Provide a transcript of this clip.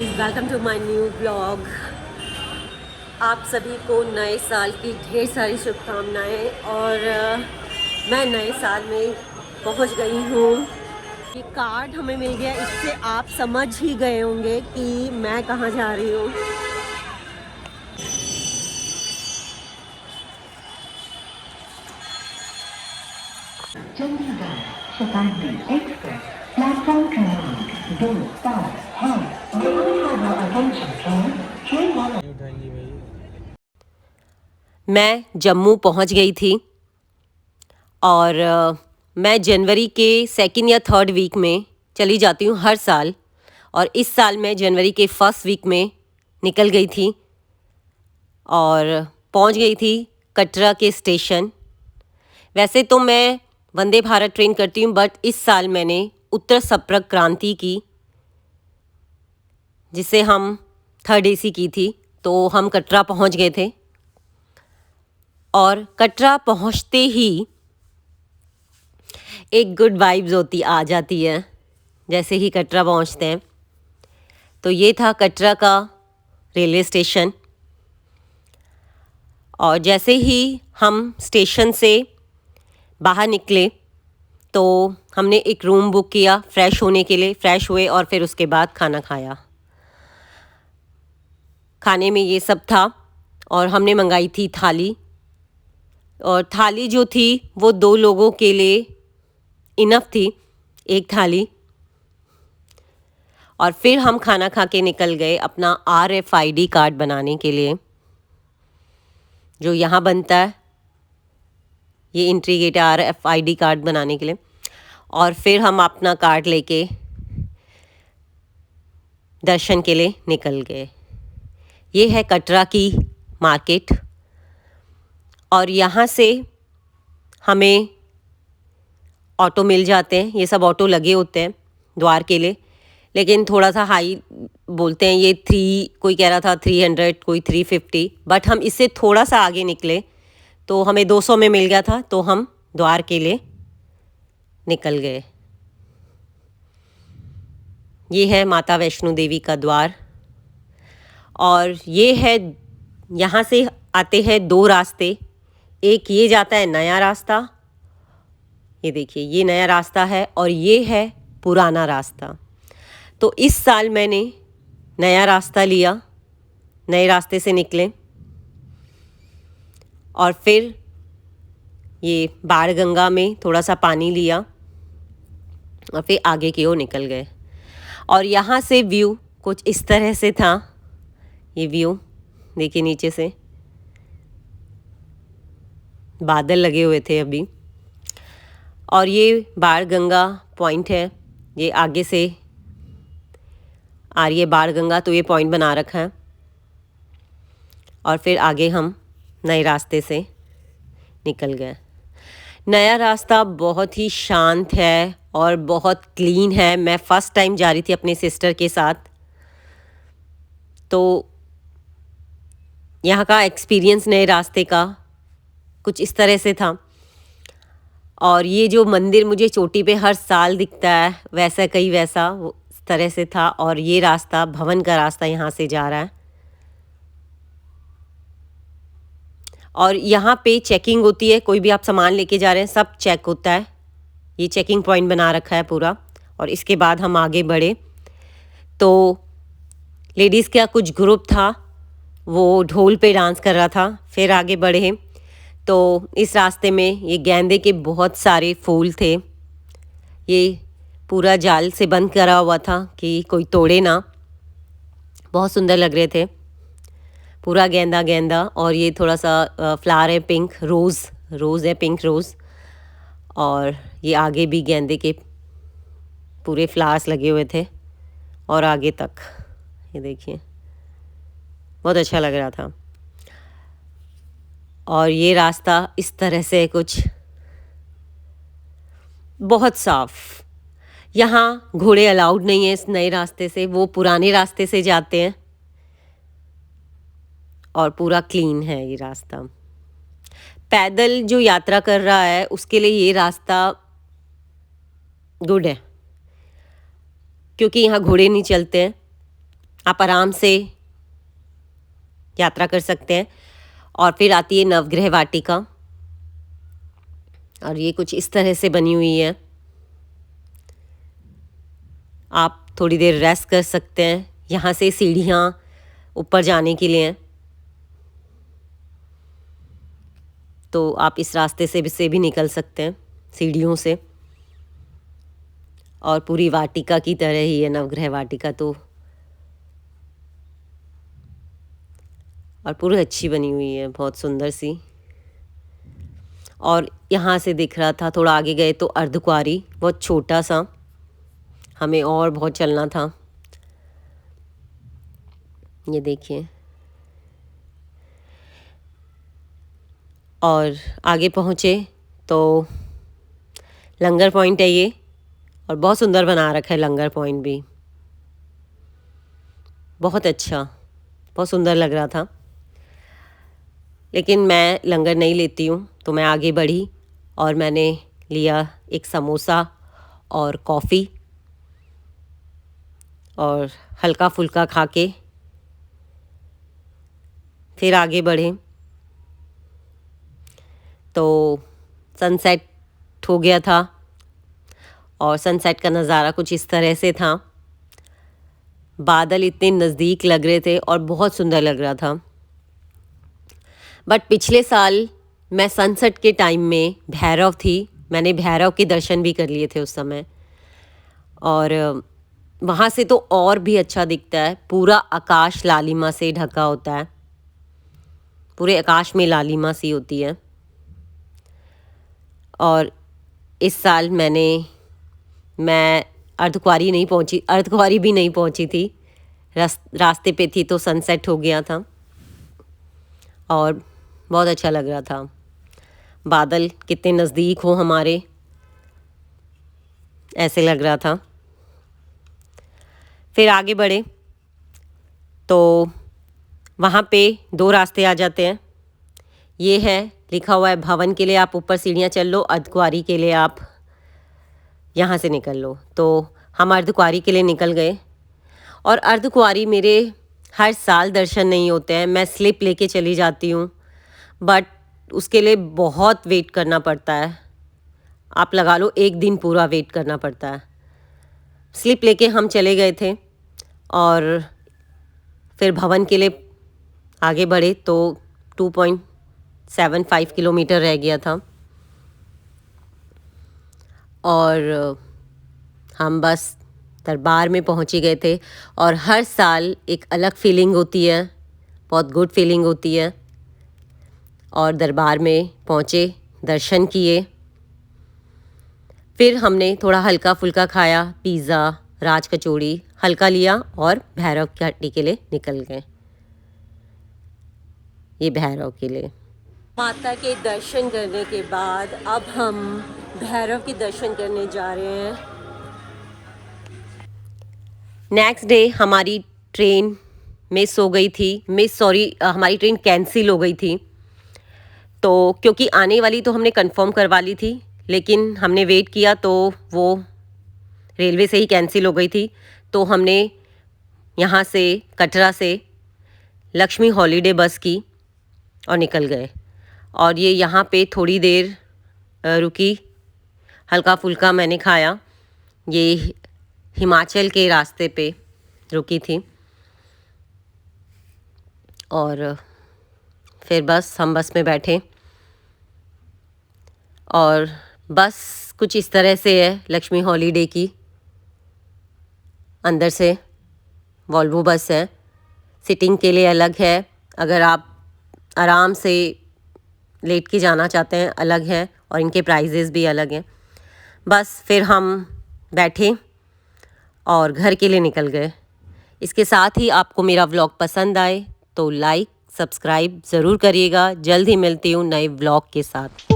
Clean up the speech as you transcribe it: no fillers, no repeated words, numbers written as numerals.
Welcome to my new blog. आप सभी को नए साल की ढेर सारी शुभकामनाएं। और मैं नए साल में पहुंच गई हूँ। ये कार्ड हमें मिल गया, इससे आप समझ ही गए होंगे कि मैं कहाँ जा रही हूँ। चंडीगढ़ शताब्दी एक्सप्रेस प्लेटफॉर्म क्रमांक 2 पर है। मैं जम्मू पहुंच गई थी और मैं जनवरी के सेकंड या थर्ड वीक में चली जाती हूँ हर साल। और इस साल मैं जनवरी के फर्स्ट वीक में निकल गई थी और पहुंच गई थी कटरा के स्टेशन। वैसे तो मैं वंदे भारत ट्रेन करती हूँ, बट इस साल मैंने उत्तर संपर्क क्रांति की, जिसे हम थर्ड एसी की थी। तो हम कटरा पहुंच गए थे और कटरा पहुंचते ही एक गुड वाइब्स आ जाती है जैसे ही कटरा पहुंचते हैं। तो ये था कटरा का रेलवे स्टेशन। और जैसे ही हम स्टेशन से बाहर निकले तो हमने एक रूम बुक किया फ्रेश होने के लिए। फ्रेश हुए और फिर उसके बाद खाना खाया। खाने में ये सब था और हमने मंगाई थी थाली। और थाली जो थी वो 2 लोगों के लिए इनफ थी, एक थाली। और फिर हम खाना खा के निकल गए अपना RFID कार्ड बनाने के लिए, जो यहाँ बनता है। ये एंट्री गेट है RFID कार्ड बनाने के लिए। और फिर हम अपना कार्ड लेके दर्शन के लिए निकल गए। ये है कटरा की मार्केट। और यहाँ से हमें ऑटो मिल जाते हैं। ये सब ऑटो लगे होते हैं द्वार के लिए, लेकिन थोड़ा सा हाई बोलते हैं। ये 3, कोई कह रहा था 300, कोई 350। बट हम इससे थोड़ा सा आगे निकले तो हमें 200 में मिल गया था, तो हम द्वार के लिए निकल गए। ये है माता वैष्णो देवी का द्वार। और ये है, यहाँ से आते हैं 2 रास्ते। एक ये जाता है नया रास्ता, ये देखिए ये नया रास्ता है, और ये है पुराना रास्ता। तो इस साल मैंने नया रास्ता लिया, नए रास्ते से निकले और फिर ये बाण गंगा में थोड़ा सा पानी लिया और फिर आगे की ओर निकल गए। और यहाँ से व्यू कुछ इस तरह से था। ये व्यू देखिए, नीचे से बादल लगे हुए थे अभी। और ये बाण गंगा पॉइंट है, ये आगे से आ रही है बाण गंगा, तो ये पॉइंट बना रखा है। और फिर आगे हम नए रास्ते से निकल गए। नया रास्ता बहुत ही शांत है और बहुत क्लीन है। मैं फ़र्स्ट टाइम जा रही थी अपने सिस्टर के साथ, तो यहाँ का एक्सपीरियंस नए रास्ते का कुछ इस तरह से था। और ये जो मंदिर मुझे चोटी पे हर साल दिखता है, वैसा कई वैसा इस तरह से था। और ये रास्ता भवन का रास्ता यहाँ से जा रहा है। और यहाँ पे चेकिंग होती है, कोई भी आप सामान लेके जा रहे हैं सब चेक होता है। ये चेकिंग पॉइंट बना रखा है पूरा। और इसके बाद हम आगे बढ़े तो लेडीज़ का कुछ ग्रुप था, वो ढोल पे डांस कर रहा था। फिर आगे बढ़े तो इस रास्ते में ये गेंदे के बहुत सारे फूल थे। ये पूरा जाल से बंद करा हुआ था कि कोई तोड़े ना। बहुत सुंदर लग रहे थे, पूरा गेंदा गेंदा। और ये थोड़ा सा फ्लावर है, पिंक रोज़ है, पिंक रोज़। और ये आगे भी गेंदे के पूरे फ्लावर्स लगे हुए थे और आगे तक ये देखिए, बहुत अच्छा लग रहा था। और ये रास्ता इस तरह से कुछ बहुत साफ। यहाँ घोड़े अलाउड नहीं है इस नए रास्ते से, वो पुराने रास्ते से जाते हैं। और पूरा क्लीन है ये रास्ता। पैदल जो यात्रा कर रहा है उसके लिए ये रास्ता गुड है, क्योंकि यहाँ घोड़े नहीं चलते हैं। आप आराम से यात्रा कर सकते हैं। और फिर आती है नवग्रह वाटिका, और ये कुछ इस तरह से बनी हुई है। आप थोड़ी देर रेस्ट कर सकते हैं। यहाँ से सीढ़ियाँ ऊपर जाने के लिए हैं, तो आप इस रास्ते से भी निकल सकते हैं सीढ़ियों से। और पूरी वाटिका की तरह ही है नवग्रह वाटिका तो, और पूरी अच्छी बनी हुई है, बहुत सुंदर सी। और यहाँ से दिख रहा था, थोड़ा आगे गए तो अर्धकुंवारी, बहुत छोटा सा, हमें और बहुत चलना था। ये देखिए, और आगे पहुँचे तो लंगर पॉइंट है ये, और बहुत सुंदर बना रखा है लंगर पॉइंट भी, बहुत अच्छा, बहुत सुंदर लग रहा था। लेकिन मैं लंगर नहीं लेती हूँ, तो मैं आगे बढ़ी और मैंने लिया एक समोसा और कॉफ़ी, और हल्का फुल्का खा के फिर आगे बढ़े तो सनसेट हो गया था, और सनसेट का नज़ारा कुछ इस तरह से था। बादल इतने नज़दीक लग रहे थे और बहुत सुंदर लग रहा था। बट पिछले साल मैं सनसेट के टाइम में भैरव थी, मैंने भैरव के दर्शन भी कर लिए थे उस समय, और वहाँ से तो और भी अच्छा दिखता है। पूरा आकाश लालिमा से ढका होता है, पूरे आकाश में लालिमा सी होती है। और इस साल मैं अर्धकुंवारी नहीं पहुँची, अर्धकुंवारी भी नहीं पहुँची थी, रास्ते पे थी तो सनसेट हो गया था और बहुत अच्छा लग रहा था। बादल कितने नज़दीक हो हमारे, ऐसे लग रहा था। फिर आगे बढ़े तो वहाँ पे दो रास्ते आ जाते हैं। ये है लिखा हुआ है भवन के लिए आप ऊपर सीढ़ियाँ चल लो, अर्धकुंवारी के लिए आप यहाँ से निकल लो। तो हम अर्धकुंवारी के लिए निकल गए, और अर्धकुंवारी मेरे हर साल दर्शन नहीं होते हैं, मैं स्लिप लेके चली जाती हूँ, बट उसके लिए बहुत वेट करना पड़ता है। आप लगा लो एक दिन पूरा वेट करना पड़ता है। स्लिप लेके हम चले गए थे और फिर भवन के लिए आगे बढ़े तो 2.75 किलोमीटर रह गया था, और हम बस दरबार में पहुंच ही गए थे। और हर साल एक अलग फीलिंग होती है, बहुत गुड फीलिंग होती है। और दरबार में पहुंचे, दर्शन किए, फिर हमने थोड़ा हल्का फुल्का खाया, पिज़्ज़ा, राज कचौड़ी हल्का लिया और भैरव की हट्टी के लिए निकल गए। ये भैरव के लिए। माता के दर्शन करने के बाद अब हम भैरव के दर्शन करने जा रहे हैं। नेक्स्ट डे हमारी ट्रेन मिस हो गई थी, हमारी ट्रेन कैंसिल हो गई थी। तो क्योंकि आने वाली तो हमने कंफर्म करवा ली थी, लेकिन हमने वेट किया तो वो रेलवे से ही कैंसिल हो गई थी। तो हमने यहाँ से कटरा से लक्ष्मी हॉलीडे बस की और निकल गए। और ये यहाँ पे थोड़ी देर रुकी, हल्का फुल्का मैंने खाया। ये हिमाचल के रास्ते पे रुकी थी, और फिर हम बस में बैठे, और बस कुछ इस तरह से है लक्ष्मी हॉलीडे की। अंदर से वॉल्वो बस है, सिटिंग के लिए अलग है, अगर आप आराम से लेट के जाना चाहते हैं अलग है, और इनके प्राइजेस भी अलग हैं। बस फिर हम बैठे और घर के लिए निकल गए। इसके साथ ही आपको मेरा व्लॉग पसंद आए तो लाइक सब्सक्राइब ज़रूर करिएगा। जल्द ही मिलती हूँ नए व्लॉग के साथ।